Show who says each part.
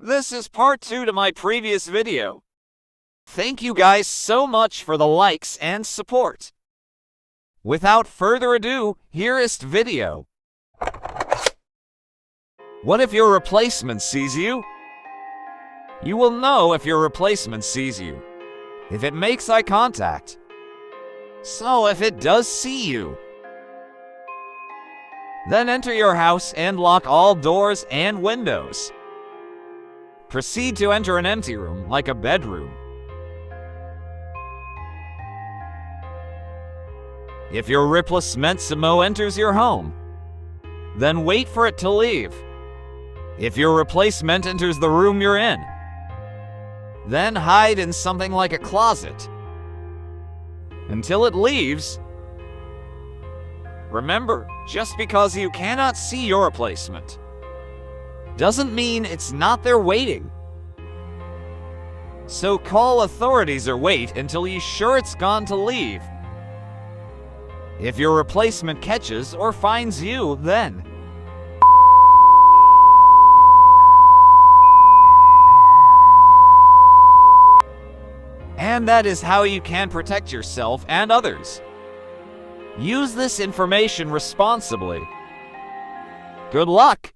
Speaker 1: This is part 2 to my previous video. Thank you guys so much for the likes and support. Without further ado, here is the video. What if your replacement sees you? You will know if your replacement sees you if it makes eye contact. So if it does see you, then enter your house and lock all doors and windows. Proceed to enter an empty room, like a bedroom. If your replacement enters your home, then wait for it to leave. If your replacement enters the room you're in, then hide in something like a closet until it leaves. Remember, just because you cannot see your replacement doesn't mean it's not there waiting. So call authorities or wait until you're sure it's gone to leave. If your replacement catches or finds you, then and that is how you can protect yourself and others. Use this information responsibly. Good luck!